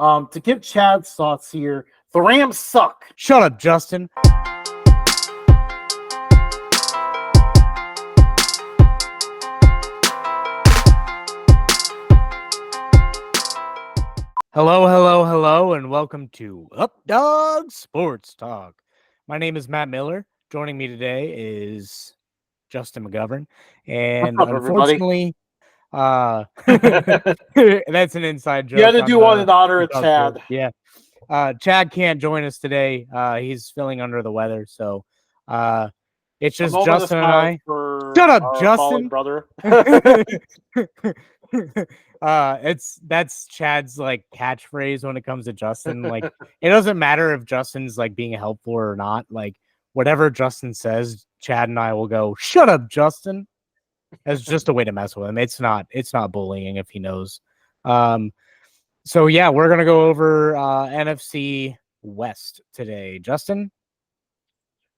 To give Chad's thoughts here, the Rams suck. Shut up, Justin. Hello, and welcome to Updog Sports Talk. My name is Matt Miller. Joining me today is Justin McGovern, and What's up, unfortunately, that's an inside joke. You had to do one in honor of Chad. Yeah, Chad can't join us today. He's feeling under the weather, so it's just Justin and I. Shut up, Justin, brother. That's Chad's like catchphrase when it comes to Justin. Like, it doesn't matter if Justin's like being helpful or not. Like, whatever Justin says, Chad and I will go, "Shut up, Justin." As just a way to mess with him. It's not bullying if he knows. So yeah, we're gonna go over NFC West today. Justin,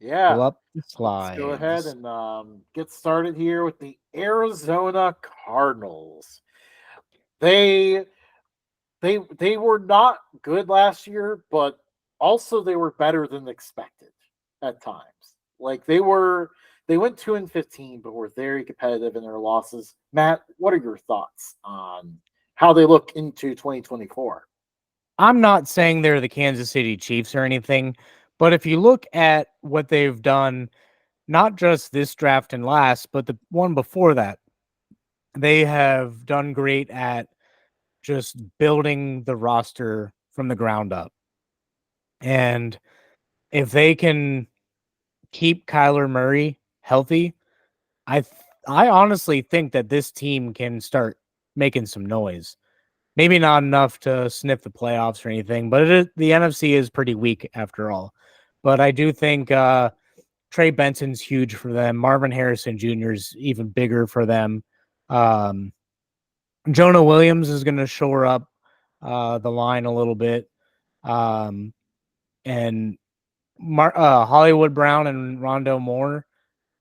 yeah, pull up the slides. Let's go ahead and get started here with the Arizona Cardinals. They were not good last year, but also they were better than expected at times. Like they went 2-15, but were very competitive in their losses. Matt, what are your thoughts on how they look into 2024? I'm not saying they're the Kansas City Chiefs or anything, but if you look at what they've done, not just this draft and last, but the one before that, they have done great at just building the roster from the ground up. And if they can keep Kyler Murray healthy, I honestly think that this team can start making some noise. Maybe not enough to sniff the playoffs or anything, but the NFC is pretty weak after all. But I do think Trey Benson's huge for them. Marvin Harrison Jr. is even bigger for them. Jonah Williams is going to shore up the line a little bit. And Hollywood Brown and Rondo Moore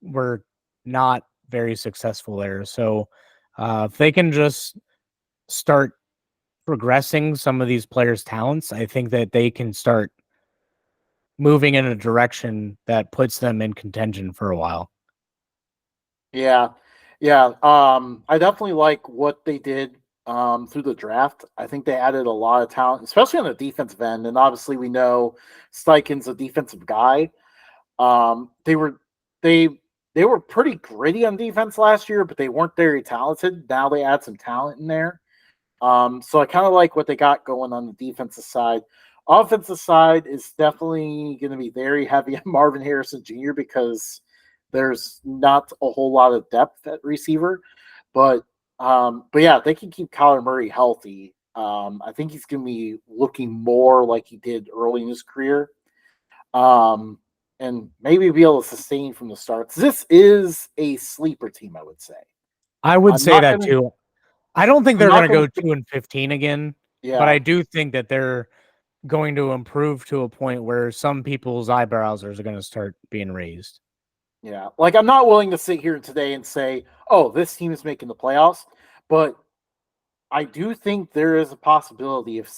were not very successful there. So if they can just start progressing some of these players' talents, I think that they can start moving in a direction that puts them in contention for a while. Yeah. I definitely like what they did through the draft. I think they added a lot of talent, especially on the defensive end. And obviously, we know Steichen's a defensive guy. They were pretty gritty on defense last year, but they weren't very talented. Now they add some talent in there. So I kind of like what they got going on the defensive side. Offensive side is definitely going to be very heavy on Marvin Harrison Jr. because there's not a whole lot of depth at receiver. But yeah, they can keep Kyler Murray healthy. I think he's going to be looking more like he did early in his career. And maybe be able to sustain from the start. This is a sleeper team, I would say. I would say that too. I don't think they're going to go 2-15 again, but I do think that they're going to improve to a point where some people's eyebrows are going to start being raised. Yeah, like I'm not willing to sit here today and say, "Oh, this team is making the playoffs," but I do think there is a possibility if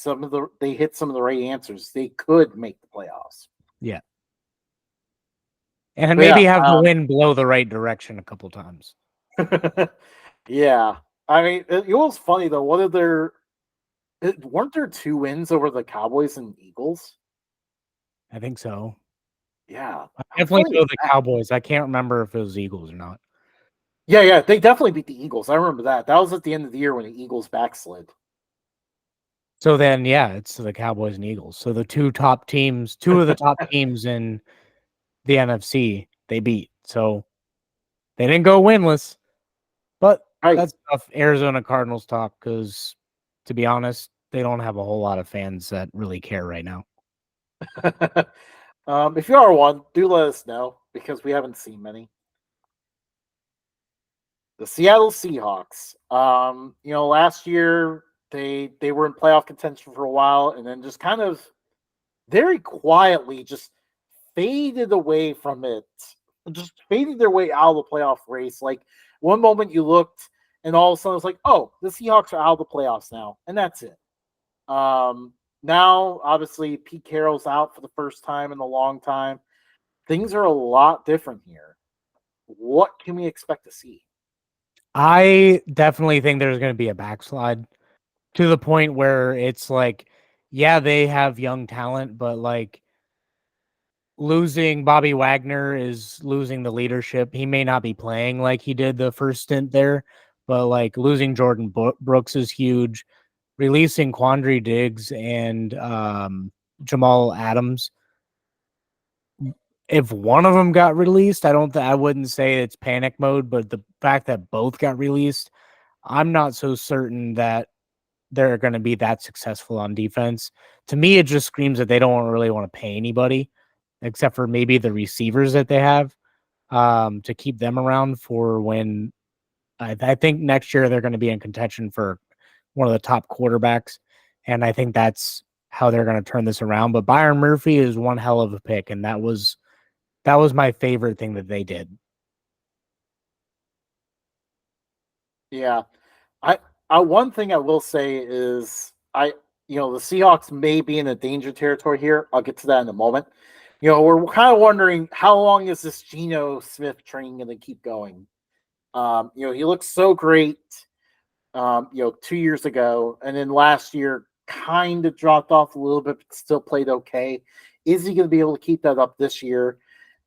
they hit some of the right answers, they could make the playoffs. Yeah. And maybe have the wind blow the right direction a couple times. Yeah. I mean, it was funny, though. Weren't there 2 wins over the Cowboys and Eagles? I think so. Yeah. I definitely know the Cowboys. I can't remember if it was Eagles or not. Yeah. They definitely beat the Eagles. I remember that. That was at the end of the year when the Eagles backslid. So then, yeah, it's the Cowboys and Eagles. So the two of the top teams in the NFC, they beat. So they didn't go winless. But that's tough Arizona Cardinals talk because, to be honest, they don't have a whole lot of fans that really care right now. If you are one, do let us know because we haven't seen many. The Seattle Seahawks. Last year they were in playoff contention for a while and then just kind of very quietly just faded away from it. Just faded their way out of the playoff race. Like one moment you looked and all of a sudden it's like, oh, the Seahawks are out of the playoffs now, and that's it. now, obviously, Pete Carroll's out for the first time in a long time. Things are a lot different here. What can we expect to see? I definitely think there's going to be a backslide to the point where it's like, yeah, they have young talent, but like losing Bobby Wagner is losing the leadership. He may not be playing like he did the first stint there, but like losing Jordan Brooks is huge. Releasing Quandre Diggs and Jamal Adams. If one of them got released, I wouldn't say it's panic mode, but the fact that both got released, I'm not so certain that they're going to be that successful on defense. To me, it just screams that they don't really want to pay anybody except for maybe the receivers that they have to keep them around for when I think next year they're going to be in contention for one of the top quarterbacks. And I think that's how they're going to turn this around. But Byron Murphy is one hell of a pick. And that was my favorite thing that they did. Yeah. I one thing I will say is the Seahawks may be in a danger territory here. I'll get to that in a moment. We're kind of wondering how long is this Geno Smith train going to keep going? He looks so great. 2 years ago, and then last year kind of dropped off a little bit, but still played okay. Is he going to be able to keep that up this year?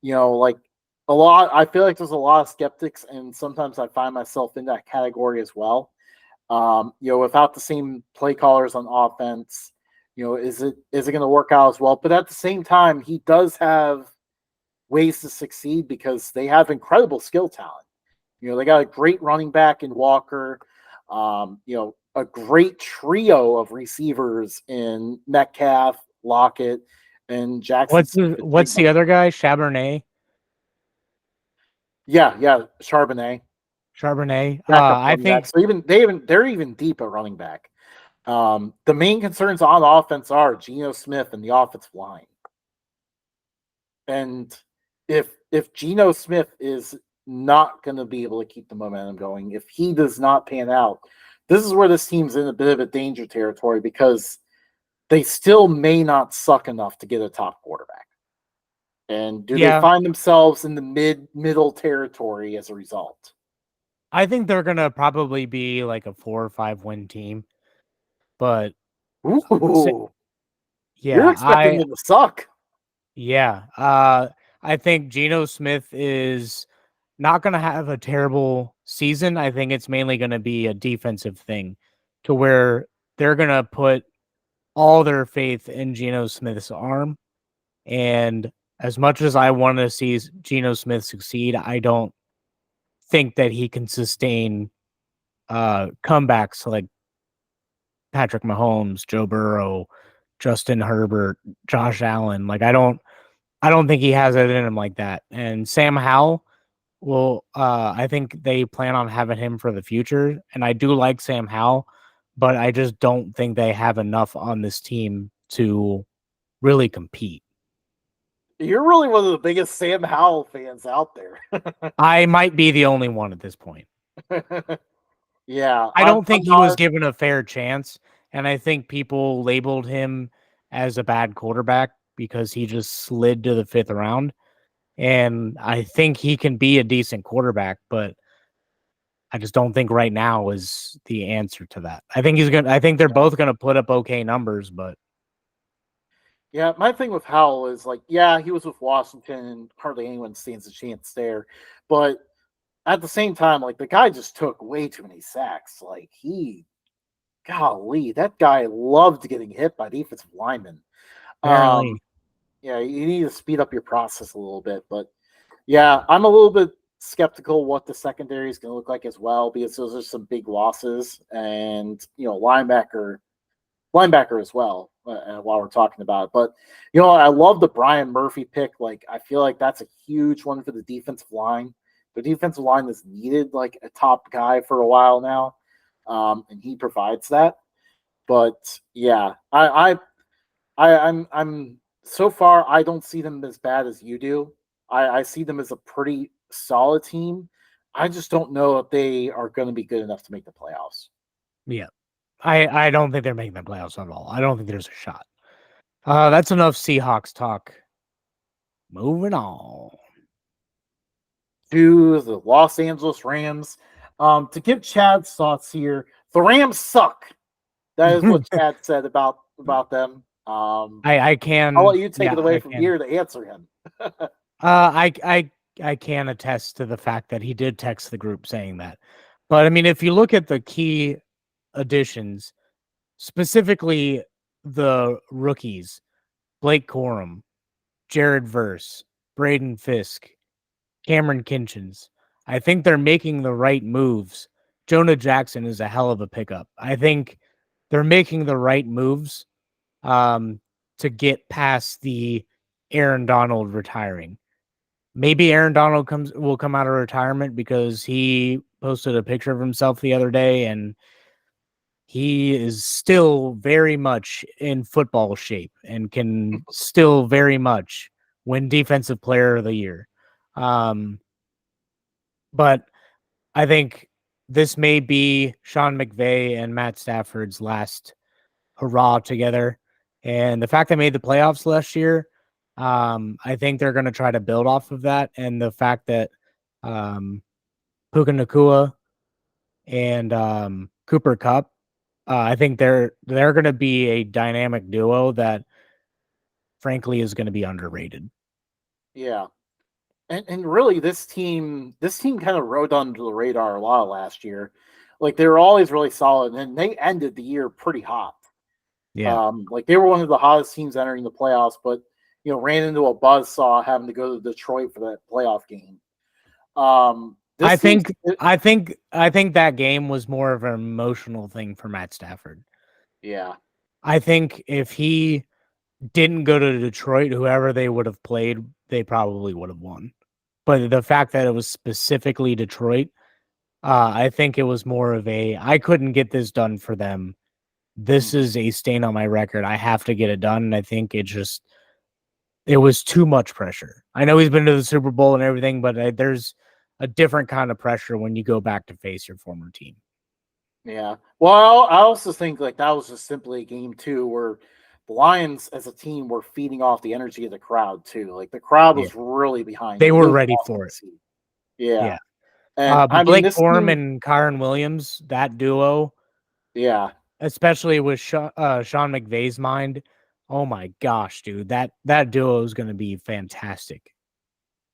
Like a lot. I feel like there's a lot of skeptics, and sometimes I find myself in that category as well. Without the same play callers on offense, is it going to work out as well? But at the same time, he does have ways to succeed because they have incredible skill talent. They got a great running back in Walker. A great trio of receivers in Metcalf, Lockett, and Jackson. What's the other guy? Charbonnet. Yeah, Charbonnet. Charbonnet. Backup I running back. think So they're even deep at running back. The main concerns on offense are Geno Smith and the offensive line. And if Geno Smith is not going to be able to keep the momentum going, if he does not pan out, this is where this team's in a bit of a danger territory because they still may not suck enough to get a top quarterback. And do they find themselves in the middle territory as a result? I think they're gonna probably be like a 4 or 5 win team, but Ooh, you're yeah, expecting them to suck. Yeah. I think Geno Smith is not going to have a terrible season. I think it's mainly going to be a defensive thing to where they're going to put all their faith in Geno Smith's arm. And as much as I want to see Geno Smith succeed, I don't think that he can sustain comebacks like Patrick Mahomes, Joe Burrow, Justin Herbert, Josh Allen. Like I don't think he has it in him like that. And Sam Howell, well, I think they plan on having him for the future. And I do like Sam Howell, but I just don't think they have enough on this team to really compete. You're really one of the biggest Sam Howell fans out there. I might be the only one at this point. Yeah. I don't think he was given a fair chance. And I think people labeled him as a bad quarterback because he just slid to the 5th round. And I think he can be a decent quarterback, but I just don't think right now is the answer to that. I think they're both gonna put up okay numbers, but yeah, my thing with Howell is like, yeah, he was with Washington and hardly anyone stands a chance there. But at the same time, like the guy just took way too many sacks. Like golly, that guy loved getting hit by defensive linemen. apparently, Yeah, you need to speed up your process a little bit. But yeah, I'm a little bit skeptical what the secondary is going to look like as well because those are some big losses and linebacker as well while we're talking about it. But I love the Brian Murphy pick. Like I feel like that's a huge one for the defensive line. The defensive line has needed like a top guy for a while now, and he provides that. But yeah, I'm so far I don't see them as bad as you do. I see them as a pretty solid team. I just don't know if they are going to be good enough to make the playoffs. yeah. I don't think they're making the playoffs at all. I don't think there's a shot. That's enough Seahawks talk. Moving on. To the Los Angeles Rams. To give Chad's thoughts here, the Rams suck. That is what Chad said about them. I I'll can, let you take yeah, it away I from can. here to answer him. I can attest to the fact that he did text the group saying that. But I mean, if you look at the key additions, specifically the rookies, Blake Corum, Jared Verse, Braden Fisk, Cameron Kinchins, I think they're making the right moves. Jonah Jackson is a hell of a pickup. I think they're making the right moves to get past the Aaron Donald retiring. Maybe Aaron Donald will come out of retirement because he posted a picture of himself the other day and he is still very much in football shape and can still very much win defensive player of the year. But I think this may be Sean McVay and Matt Stafford's last hurrah together. And the fact they made the playoffs last year, I think they're going to try to build off of that. And the fact that Puka Nakua and Cooper Cup, I think they're going to be a dynamic duo that, frankly, is going to be underrated. Yeah. And really this team kind of rode under the radar a lot last year. Like they were always really solid and they ended the year pretty hot. Yeah. Like they were one of the hottest teams entering the playoffs, but ran into a buzzsaw having to go to Detroit for that playoff game. I think that game was more of an emotional thing for Matt Stafford. Yeah. I think if he didn't go to Detroit, whoever they would have played, they probably would have won. But the fact that it was specifically Detroit, I think it was more of I couldn't get this done for them. This is a stain on my record. I have to get it done. And I think it was too much pressure. I know he's been to the Super Bowl and everything, but there's a different kind of pressure when you go back to face your former team. Yeah. Well, I also think like that was just simply a game too where the Lions as a team were feeding off the energy of the crowd too. Like the crowd was really behind They them. It were was ready awesome for to it. see. Yeah. Yeah. And I But mean Blake this Corum team, and Kyron Williams, that duo, yeah. especially with Sean McVay's mind, oh my gosh, dude, that duo is going to be fantastic.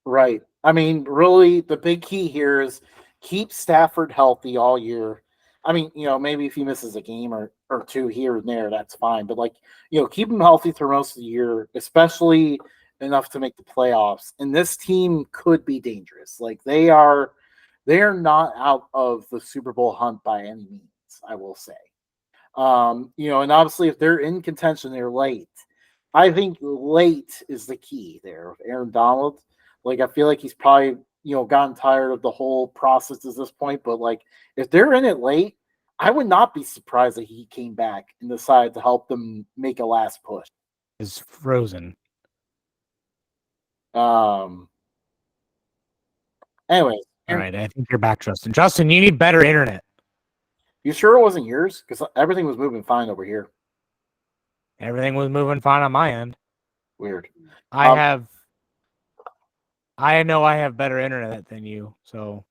Right. I mean, really, the big key here is keep Stafford healthy all year. I mean, maybe if he misses a game or two here and there, that's fine. But keep him healthy through most of the year, especially enough to make the playoffs. And this team could be dangerous. Like they are not out of the Super Bowl hunt by any means, I will say. And obviously if they're in contention, they're late. I think late is the key there of Aaron Donald. Like I feel like he's probably gotten tired of the whole process at this point. But like if they're in it late, I would not be surprised that he came back and decided to help them make a last push. Is frozen. Anyways, All right, I think you're back, Justin. Justin, you need better internet. you sure it wasn't yours? Because everything was moving fine over here. Everything was moving fine on my end. Weird. I know I have better internet than you, so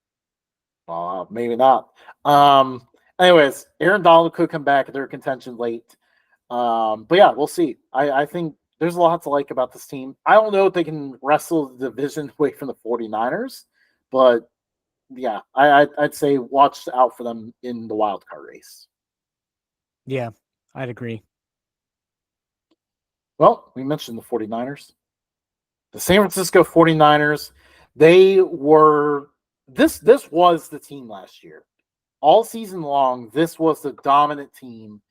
maybe not. Anyways, Aaron Donald could come back if they're contention late. But yeah, we'll see. I think there's a lot to like about this team. I don't know if they can wrestle the division away from the 49ers, but yeah, I'd say watch out for them in the wild card race. Yeah, I'd agree. Well, we mentioned the 49ers. The San Francisco 49ers, they were this was the team last year. All season long, this was the dominant team.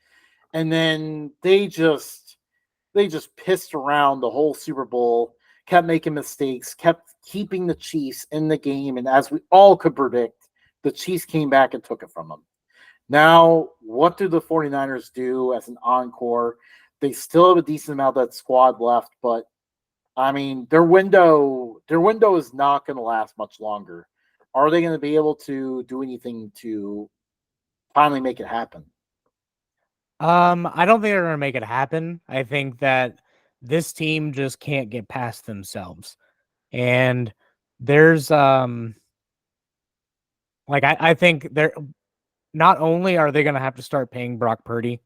And then they just pissed around the whole Super Bowl, kept making mistakes, kept keeping the Chiefs in the game. And as we all could predict, the Chiefs came back and took it from them. Now, what do the 49ers do as an encore? They still have a decent amount of that squad left, but I mean, their window is not going to last much longer. Are they going to be able to do anything to finally make it happen? I don't think they're going to make it happen. I think that this team just can't get past themselves. And there's like I think they're not only are they going to have to start paying Brock Purdy,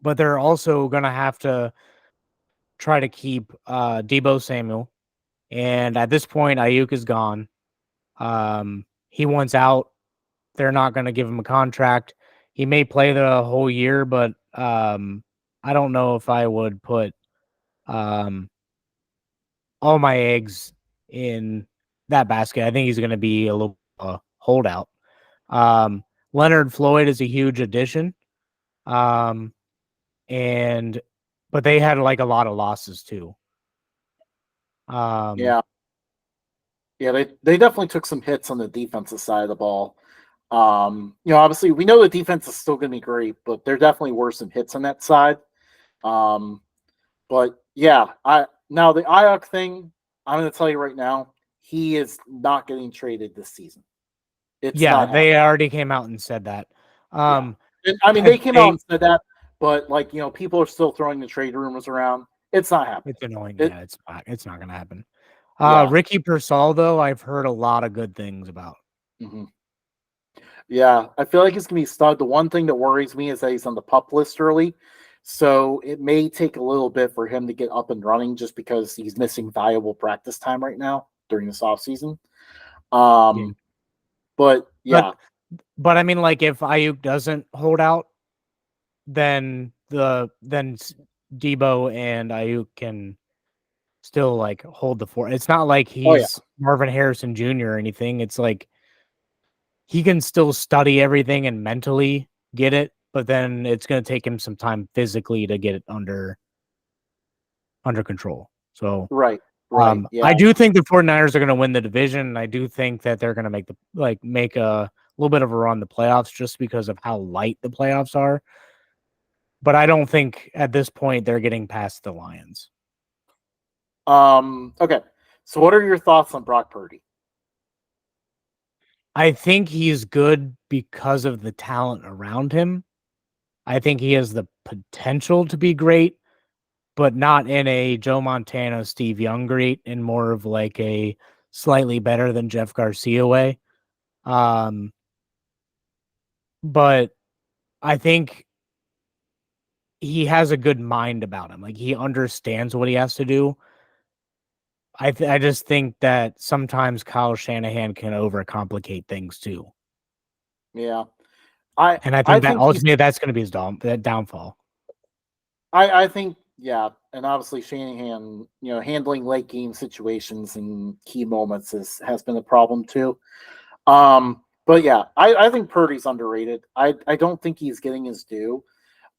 but they're also going to have to try to keep Debo Samuel. And at this point, Ayuk is gone. He wants out. They're not going to give him a contract. He may play the whole year, but I don't know if I would put um, all my eggs in that basket. I think he's going to be a little holdout. Um, Leonard Floyd is a huge addition, um, and but they had like a lot of losses too. Yeah, yeah, they definitely took some hits on the defensive side of the ball. Obviously we know the defense is still going to be great, but there definitely were some hits on that side. But yeah, I now the Ayuk thing, I'm going to tell you right now, he is not getting traded this season. It's Yeah, not happening. they already came out and said that. Yeah, and, I mean they came out and said that, but people are still throwing the trade rumors around. It's not happening. It's annoying. It, Yeah, it's not going to happen. yeah. Ricky Pearsall, though, I've heard a lot of good things about. Mm-hmm. Yeah, I feel like it's gonna be stud. The one thing that worries me is that he's on the pup list early, so it may take a little bit for him to get up and running, just because he's missing valuable practice time right now during this off season. Yeah. But yeah, But I mean, like if Ayuk doesn't hold out, then Debo and Ayuk can still like hold the fort. It's not like oh yeah, he's Marvin Harrison Jr. or anything. It's like he can still study everything and mentally get it, but then it's going to take him some time physically to get it under control. So, right, yeah, I do think the 49ers are going to win the division. I do think that they're going to make a little bit of a run the playoffs just because of how light the playoffs are. But I don't think at this point they're getting past the Lions. Okay, so what are your thoughts on Brock Purdy? I think he's good because of the talent around him. I think he has the potential to be great, but not in a Joe Montana, Steve Young great, and more of like a slightly better than Jeff Garcia way. But I think he has a good mind about him. Like he understands what he has to do. I just think that sometimes Kyle Shanahan can overcomplicate things too. Yeah, And I I think that think he's ultimately that's going to be his downfall. I think yeah, and obviously Shanahan, handling late game situations and key moments has been a problem too. But yeah, I think Purdy's underrated. I don't think he's getting his due.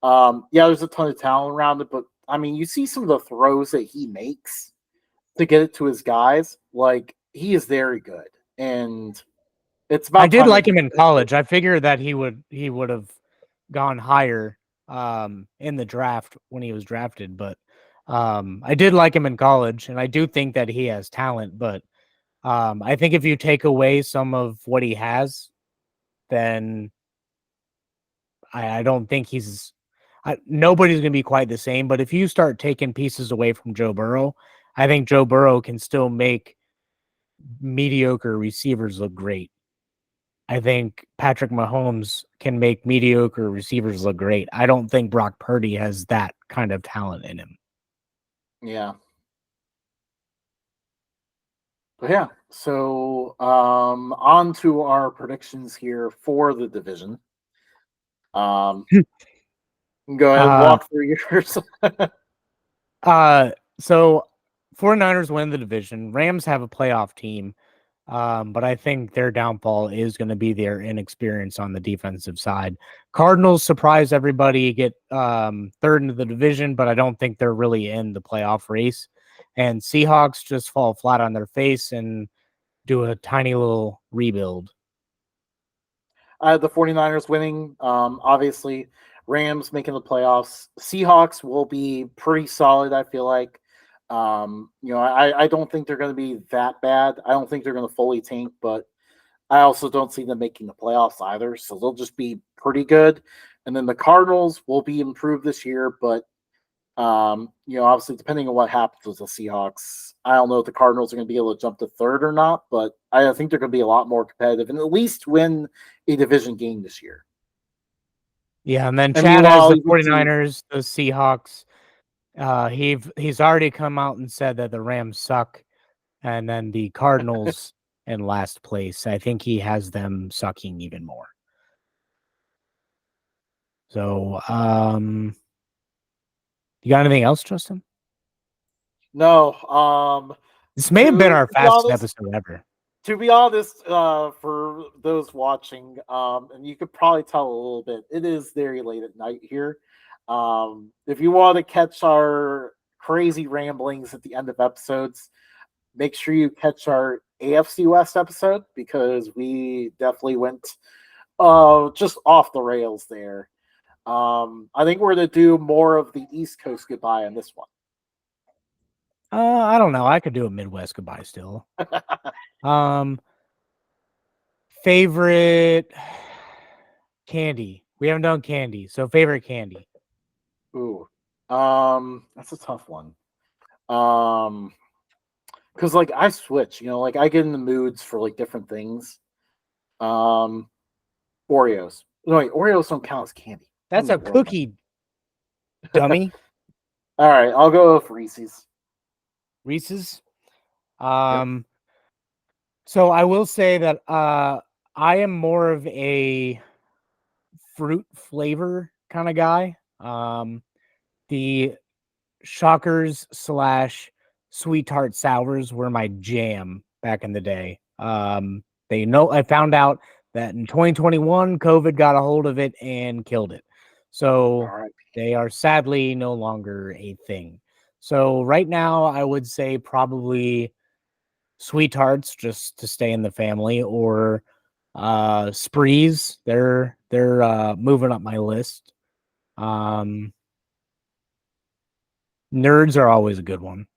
Yeah, there's a ton of talent around it, but I mean, you see some of the throws that he makes to get it to his guys. Like he is very good, and it's I about did time like that him in college. I figured that he would have gone higher in the draft when he was drafted, but I did like him in college, and I do think that he has talent, but I think if you take away some of what he has, then I don't think nobody's going to be quite the same. But if you start taking pieces away from Joe Burrow, I think Joe Burrow can still make mediocre receivers look great. I think Patrick Mahomes can make mediocre receivers look great. I don't think Brock Purdy has that kind of talent in him. yeah. But yeah, so on to our predictions here for the division. Um, go ahead and Uh, walk through yours. so 49ers win the division. Rams have a playoff team. But I think their downfall is going to be their inexperience on the defensive side. Cardinals surprise everybody, get third into the division, but I don't think they're really in the playoff race. And Seahawks just fall flat on their face and do a tiny little rebuild. The 49ers winning. Obviously, Rams making the playoffs. Seahawks will be pretty solid, I feel like. I don't think they're going to be that bad. I don't think they're going to fully tank, but I also don't see them making the playoffs either. So they'll just be pretty good. And then the Cardinals will be improved this year, but obviously depending on what happens with the Seahawks, I don't know if the Cardinals are going to be able to jump to third or not, but I think they're going to be a lot more competitive and at least win a division game this year. Yeah, and then And Chad has meanwhile, the you can see 49ers, the Seahawks. He's already come out and said that the Rams suck, and then the Cardinals in last place. I think he has them sucking even more. So, you got anything else, Justin? no. This may have been our To be fastest honest, episode ever. to be honest, for those watching, and you could probably tell a little bit, it is very late at night here. If you want to catch our crazy ramblings at the end of episodes, make sure you catch our AFC West episode because we definitely went just off the rails there. I think we're going to do more of the East Coast goodbye on this one. I don't know. I could do a Midwest goodbye still. Favorite candy. We haven't done candy, so favorite candy. Ooh, that's a tough one. Because like I switch, like I get in the moods for like different things. Oreos. No, wait, Oreos don't count as candy. That's a cookie, dummy. All right, I'll go with Reese's. Reese's. So I will say that I am more of a fruit flavor kind of guy. The Shockers / Sweet Tart Sours were my jam back in the day. I found out that in 2021, COVID got a hold of it and killed it. So they are sadly no longer a thing. So right now, I would say probably Sweet Tarts just to stay in the family, or Sprees. They're moving up my list. Nerds are always a good one.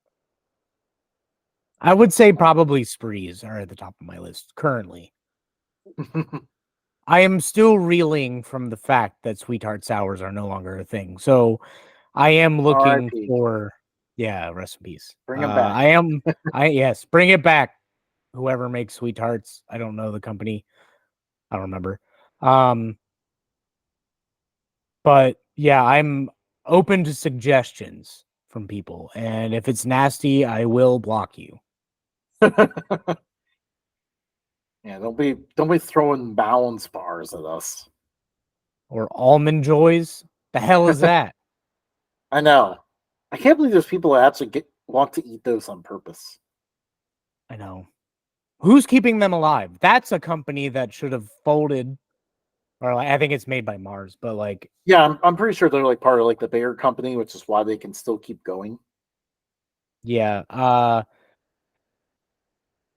I would say probably Sprees are at the top of my list currently. I am still reeling from the fact that Sweet Tart Sours are no longer a thing. So I am looking for, rest in peace. Bring them back. Yes, bring it back. Whoever makes Sweet Tarts, I don't know the company. I don't remember. But yeah, I'm open to suggestions from people. And if it's nasty, I will block you. Yeah, don't be throwing balance bars at us. Or Almond Joys. The hell is that? I know. I can't believe there's people that actually want to eat those on purpose. I know. Who's keeping them alive? That's a company that should have folded. Or I think it's made by Mars, but like, yeah, I'm pretty sure they're like part of like the bigger company, which is why they can still keep going. Yeah.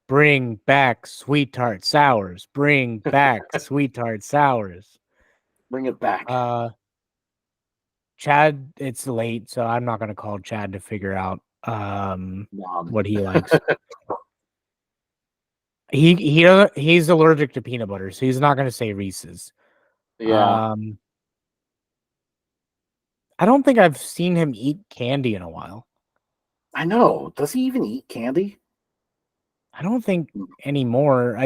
Bring back Sweet Tart Sours. Bring back Sweet Tart Sours. Bring it back. Chad, it's late, so I'm not going to call Chad to figure out what he likes. He's allergic to peanut butter, so he's not going to say Reese's. Yeah. I don't think I've seen him eat candy in a while. I know. Does he even eat candy? I don't think anymore.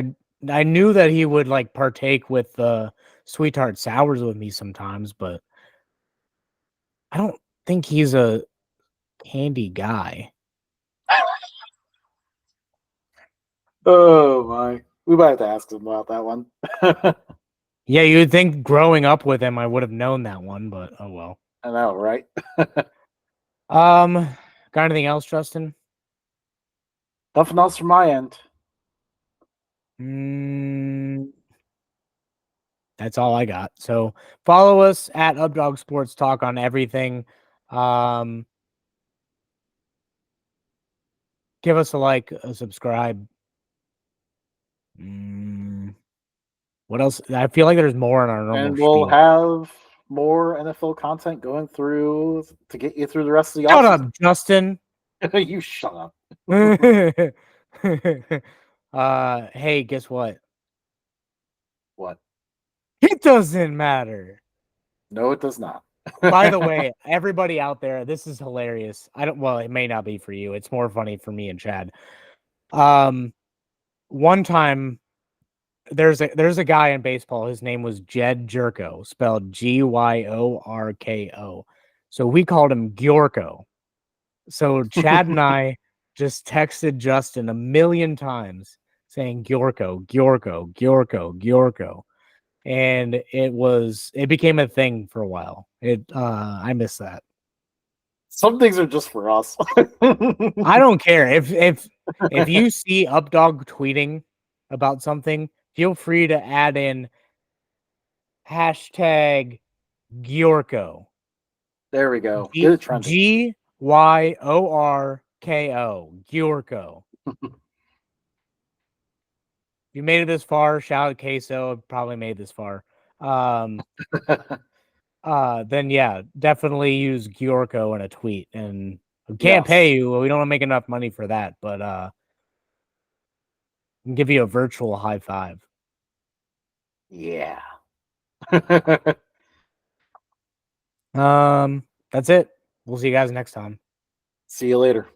I knew that he would like partake with the Sweet Tart Sours with me sometimes, but I don't think he's a candy guy. Oh my. We might have to ask him about that one. Yeah, you would think growing up with him I would have known that one, but oh well. I know, right? Got anything else, Justin? Nothing else from my end. That's all I got. So follow us at Updog Sports Talk on everything. Give us a like, a subscribe. What else? I feel like there's more on our normal. And we'll have more NFL content going through to get you through the rest of the Shut up, Justin. You shut up. Hey, guess what? What? It doesn't matter. No, it does not. By the way, everybody out there, this is hilarious. Well, it may not be for you. It's more funny for me and Chad. One time there's a guy in baseball. His name was Jed Jerko, spelled Gyorko. So we called him Gyorko. So Chad and I just texted Justin a million times saying Gyorko, Gyorko, Gyorko, Gyorko. And it became a thing for a while. I miss that. Some things are just for us. I don't care. If you see Updog tweeting about something, feel free to add in hashtag Gyorko. There we go. Get it trending. Gyorko. Gyorko. If you made it this far, shout out Queso. Probably made this far. Then yeah, definitely use Gyorko in a tweet. And we can't pay you. We don't make enough money for that, but we can give you a virtual high five. Yeah. That's it. We'll see you guys next time. See you later.